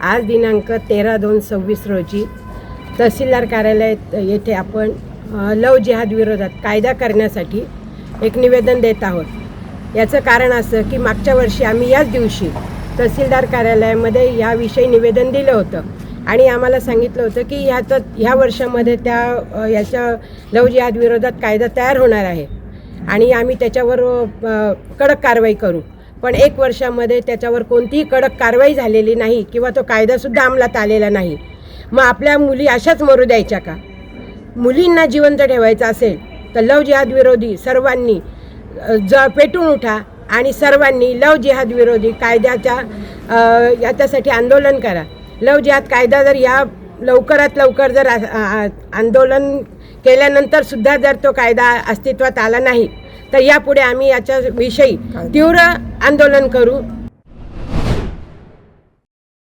आज दिनांक 13/2/26 रोजी तहसीलदार कार्यालयात येथे आपण लव जिहाद विरोधात कायदा करण्यासाठी एक निवेदन देत आहोत। याचं कारण असं की मागच्या वर्षी आम्ही याच दिवशी तहसीलदार कार्यालयामध्ये याविषयी निवेदन दिलं होतं आणि आम्हाला सांगितलं होतं की ह्या वर्षामध्ये याच्या लव जिहाद विरोधात कायदा तयार होणार आहे आणि आम्ही त्याच्यावर कडक कारवाई करू। पण 1 वर्षामध्ये त्याच्यावर कोणतीही कडक कारवाई झालेली नाही किंवा तो कायदासुद्धा अंमलात आलेला नाही। मग आपल्या मुली अशाच मरू द्यायच्या का? मुलींना जिवंत ठेवायचं असेल तर लव जिहाद विरोधी सर्वांनी पेटून उठा आणि सर्वांनी लव जिहाद विरोधी कायद्याच्या याच्यासाठी आंदोलन करा। लव जिहाद कायदा जर या लवकरात लवकर जर आंदोलन केल्यानंतर सुद्धा जर तो कायदा अस्तित्वात आला नाही तर यापुढे आम्ही याच्याविषयी तीव्र आंदोलन करू।